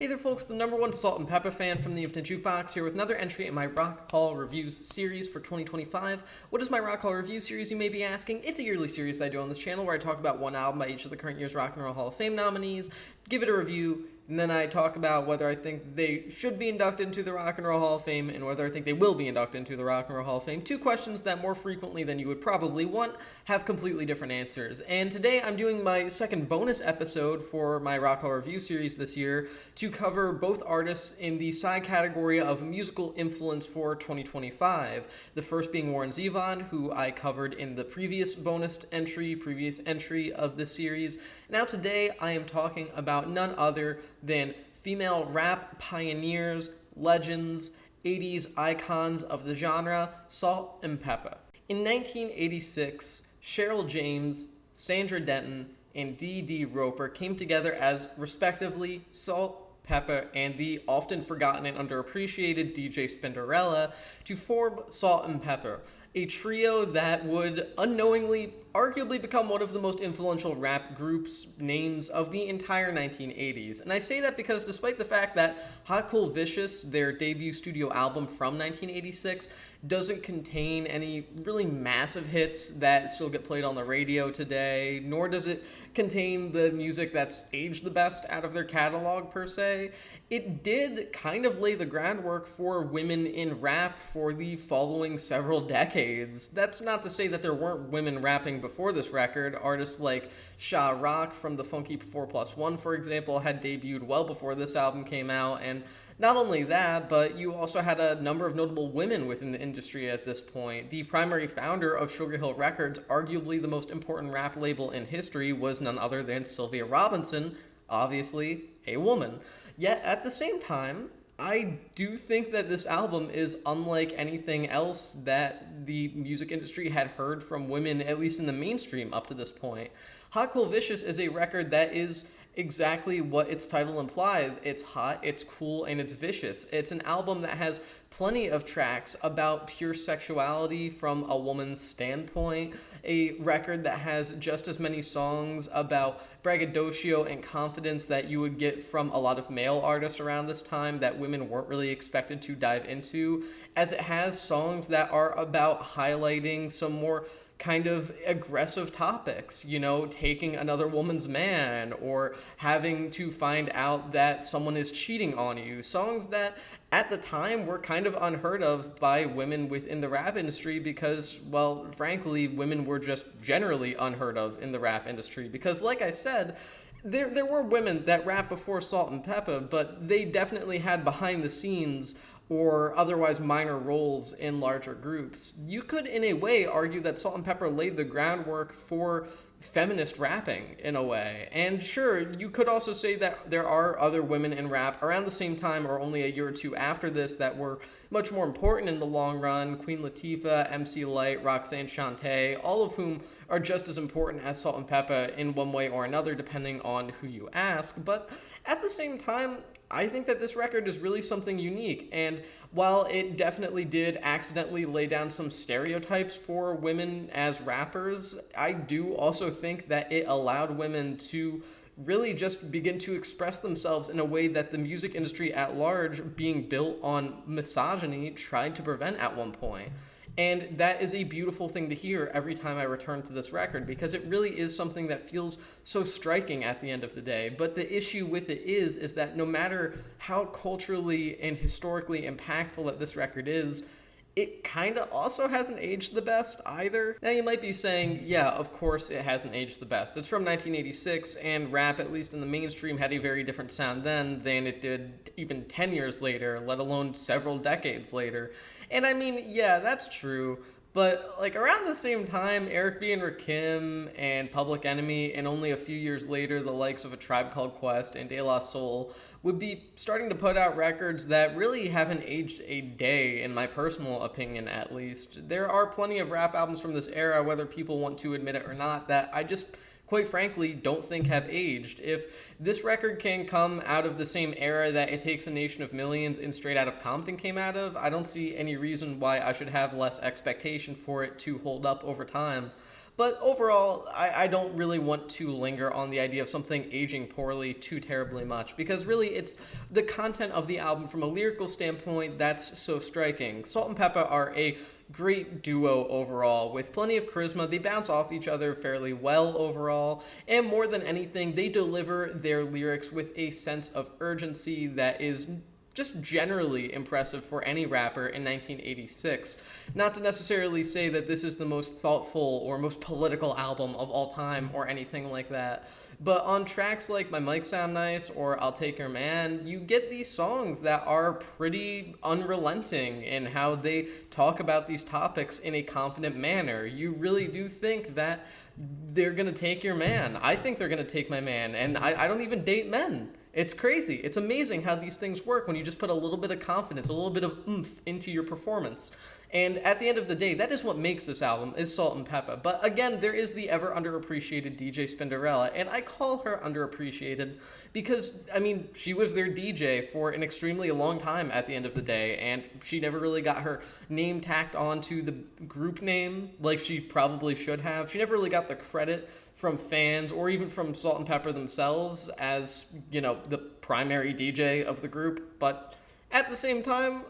Hey there folks, the number one Salt-N-Pepa fan from the Infinite Jukebox here with another entry in my Rock Hall Reviews series for 2025. What is my Rock Hall Review series, you may be asking? It's a yearly series that I do on this channel where I talk about one album by each of the current year's Rock and Roll Hall of Fame nominees, give it a review, and then I talk about whether I think they should be inducted into the Rock and Roll Hall of Fame and whether I think they will be inducted into the Rock and Roll Hall of Fame. Two questions that more frequently than you would probably want have completely different answers. And today I'm doing my second bonus episode for my Rock Hall Review series this year to cover both artists in the side category of musical influence for 2025. The first being Warren Zevon, who I covered in the previous entry of this series. Now today I am talking about none other than female rap pioneers, legends, 80s icons of the genre, Salt-N-Pepa. In 1986, Cheryl James, Sandra Denton, and Dee Dee Roper came together as, respectively, Salt-N-Pepa and the often forgotten and underappreciated DJ Spinderella to form Salt-N-Pepa, a trio that would unknowingly arguably become one of the most influential rap groups names of the entire 1980s. And I say that because despite the fact that Hot Cool Vicious, their debut studio album from 1986, doesn't contain any really massive hits that still get played on the radio today, nor does it contain the music that's aged the best out of their catalog per se, it did kind of lay the groundwork for women in rap for the following several decades. That's not to say that there weren't women rapping before this record. Artists like Sha Rock from the Funky 4+1, for example, had debuted well before this album came out, and not only that, but you also had a number of notable women within the industry at this point. The primary founder of Sugar Hill Records, arguably the most important rap label in history, was none other than Sylvia Robinson, obviously a woman. Yet at the same time, I do think that this album is unlike anything else that the music industry had heard from women, at least in the mainstream up to this point. Hot Cool Vicious is a record that is exactly what its title implies. It's hot, it's cool, and it's vicious. It's an album that has plenty of tracks about pure sexuality from a woman's standpoint, a record that has just as many songs about braggadocio and confidence that you would get from a lot of male artists around this time that women weren't really expected to dive into, as it has songs that are about highlighting some more kind of aggressive topics, taking another woman's man or having to find out that someone is cheating on you. Songs that at the time were kind of unheard of by women within the rap industry because, well, frankly, women were just generally unheard of in the rap industry because, like I said, there were women that rapped before Salt-N-Pepa, but they definitely had behind the scenes or otherwise minor roles in larger groups. You could, in a way, argue that Salt-N-Pepa laid the groundwork for feminist rapping, in a way. And sure, you could also say that there are other women in rap around the same time or only a year or two after this that were much more important in the long run. Queen Latifah, MC Lyte, Roxanne Shante, all of whom are just as important as Salt-N-Pepa in one way or another, depending on who you ask. But at the same time, I think that this record is really something unique, and while it definitely did accidentally lay down some stereotypes for women as rappers, I do also think that it allowed women to really just begin to express themselves in a way that the music industry at large, being built on misogyny, tried to prevent at one point. And that is a beautiful thing to hear every time I return to this record because it really is something that feels so striking at the end of the day. But the issue with it is that no matter how culturally and historically impactful that this record is, it kind of also hasn't aged the best either. Now you might be saying, yeah, of course it hasn't aged the best. It's from 1986, and rap, at least in the mainstream, had a very different sound then than it did even 10 years later, let alone several decades later. And I mean, yeah, that's true. But like around the same time, Eric B. and Rakim and Public Enemy, and only a few years later, the likes of A Tribe Called Quest and De La Soul would be starting to put out records that really haven't aged a day, in my personal opinion at least. There are plenty of rap albums from this era, whether people want to admit it or not, that I just quite frankly, don't think have aged. If this record can come out of the same era that It Takes a Nation of Millions and Straight Outta Compton came out of, I don't see any reason why I should have less expectation for it to hold up over time. But overall, I don't really want to linger on the idea of something aging poorly too terribly much, because really it's the content of the album from a lyrical standpoint that's so striking. Salt-N-Pepa are a great duo overall, with plenty of charisma. They bounce off each other fairly well overall, and more than anything, they deliver their lyrics with a sense of urgency that is just generally impressive for any rapper in 1986. Not to necessarily say that this is the most thoughtful or most political album of all time or anything like that, but on tracks like My Mic Sound Nice or I'll Take Your Man, you get these songs that are pretty unrelenting in how they talk about these topics in a confident manner. You really do think that they're gonna take your man. I think they're gonna take my man, and I don't even date men. It's crazy. It's amazing how these things work when you just put a little bit of confidence, a little bit of oomph into your performance. And at the end of the day, that is what makes this album, is Salt-N-Pepa. But again, there is the ever underappreciated DJ Spinderella, and I call her underappreciated because, I mean, she was their DJ for an extremely long time at the end of the day, and she never really got her name tacked onto the group name like she probably should have. She never really got the credit from fans or even from Salt-N-Pepa themselves as, you know, the primary DJ of the group, but at the same time,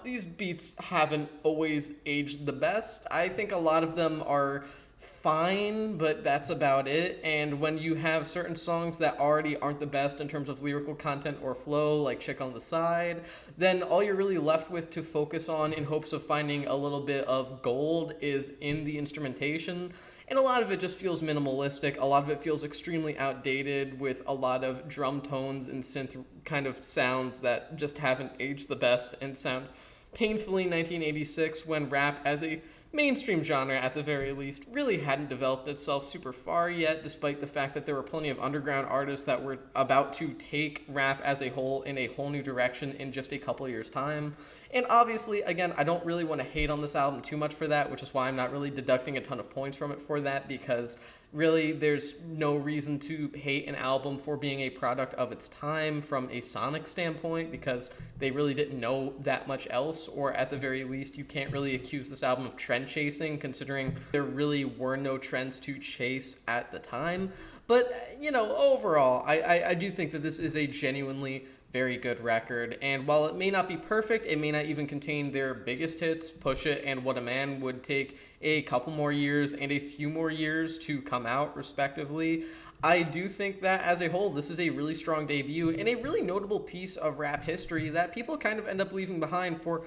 these beats haven't always aged the best. I think a lot of them are fine, but that's about it. And when you have certain songs that already aren't the best in terms of lyrical content or flow, like Chick on the Side, then all you're really left with to focus on in hopes of finding a little bit of gold is in the instrumentation. And a lot of it just feels minimalistic. A lot of it feels extremely outdated with a lot of drum tones and synth kind of sounds that just haven't aged the best and sound painfully 1986 when rap as a mainstream genre, at the very least, really hadn't developed itself super far yet, despite the fact that there were plenty of underground artists that were about to take rap as a whole in a whole new direction in just a couple years' time. And obviously, again, I don't really want to hate on this album too much for that, which is why I'm not really deducting a ton of points from it for that, because really there's no reason to hate an album for being a product of its time from a sonic standpoint, because they really didn't know that much else, or at the very least you can't really accuse this album of trend chasing, considering there really were no trends to chase at the time. But overall, I do think that this is a genuinely very good record, and while it may not be perfect, it may not even contain their biggest hits. Push It and What a Man would take a couple more years and a few more years to come out, respectively. I do think that as a whole, this is a really strong debut and a really notable piece of rap history that people kind of end up leaving behind for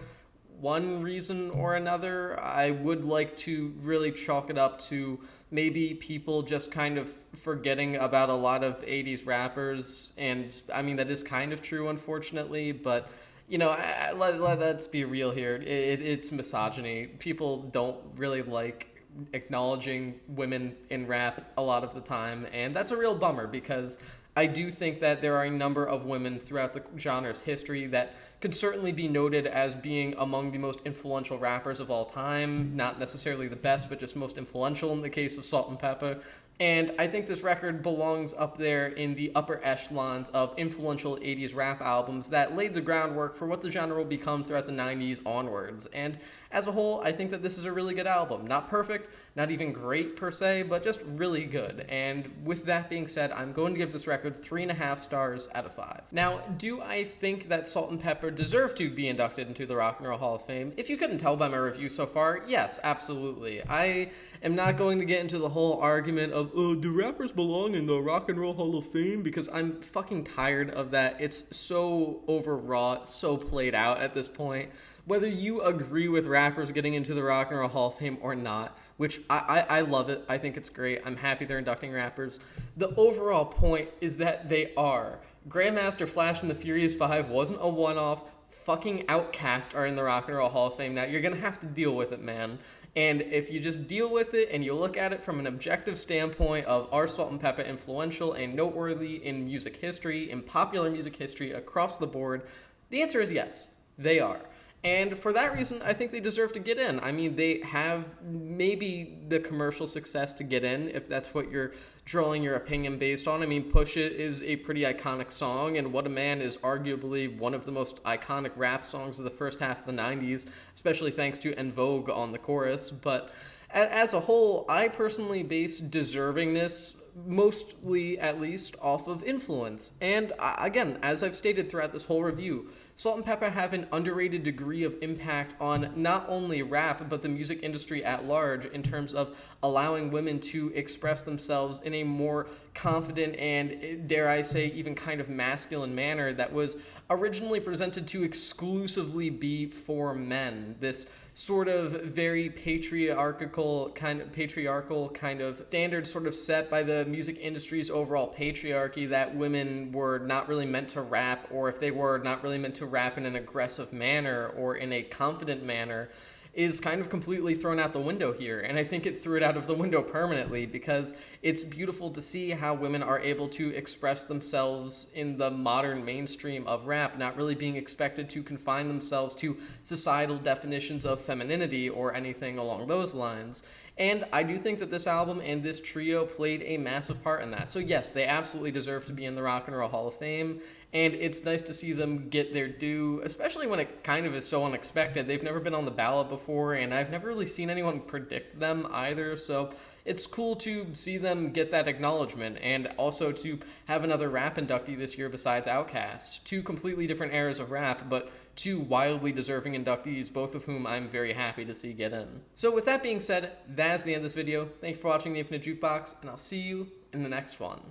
one reason or another. I would like to really chalk it up to maybe people just kind of forgetting about a lot of 80s rappers, and I mean that is kind of true, unfortunately, but let's be real here. It's misogyny. People don't really like acknowledging women in rap a lot of the time, and that's a real bummer, because I do think that there are a number of women throughout the genre's history that could certainly be noted as being among the most influential rappers of all time. Not necessarily the best, but just most influential in the case of Salt-N-Pepa. And I think this record belongs up there in the upper echelons of influential 80s rap albums that laid the groundwork for what the genre will become throughout the 90s onwards. And as a whole, I think that this is a really good album. Not perfect, not even great per se, but just really good. And with that being said, I'm going to give this record 3.5 stars out of 5. Now, do I think that Salt-N-Pepa deserve to be inducted into the Rock and Roll Hall of Fame? If you couldn't tell by my review so far, yes, absolutely. I am not going to get into the whole argument of, do rappers belong in the Rock and Roll Hall of Fame? Because I'm fucking tired of that. It's so overwrought, so played out at this point. Whether you agree with rappers getting into the Rock and Roll Hall of Fame or not, which I love it. I think it's great. I'm happy they're inducting rappers. The overall point is that they are. Grandmaster Flash and the Furious 5 wasn't a one-off. Fucking Outkast are in the Rock and Roll Hall of Fame now. You're going to have to deal with it, man. And if you just deal with it and you look at it from an objective standpoint of are Salt-N-Pepa influential and noteworthy in music history, in popular music history across the board, the answer is yes, they are. And for that reason, I think they deserve to get in. I mean, they have maybe the commercial success to get in, if that's what you're drawing your opinion based on. I mean, Push It is a pretty iconic song, and What a Man is arguably one of the most iconic rap songs of the first half of the 90s, especially thanks to En Vogue on the chorus. But As a whole, I personally base deservingness mostly, at least, off of influence. And again, as I've stated throughout this whole review, Salt-N-Pepa have an underrated degree of impact on not only rap, but the music industry at large in terms of allowing women to express themselves in a more confident and, dare I say, even kind of masculine manner that was originally presented to exclusively be for men. This sort of very patriarchal kind of standard sort of set by the music industry's overall patriarchy that women were not really meant to rap, or if they were not really meant to rap in an aggressive manner or in a confident manner, is kind of completely thrown out the window here. And I think it threw it out of the window permanently, because it's beautiful to see how women are able to express themselves in the modern mainstream of rap, not really being expected to confine themselves to societal definitions of femininity or anything along those lines. And I do think that this album and this trio played a massive part in that. So yes, they absolutely deserve to be in the Rock and Roll Hall of Fame, and it's nice to see them get their due, especially when it kind of is so unexpected. They've never been on the ballot before, and I've never really seen anyone predict them either, so it's cool to see them get that acknowledgement, and also to have another rap inductee this year besides Outkast. Two completely different eras of rap, but two wildly deserving inductees, both of whom I'm very happy to see get in. So with that being said, that's the end of this video. Thank you for watching The Infinite Jukebox, and I'll see you in the next one.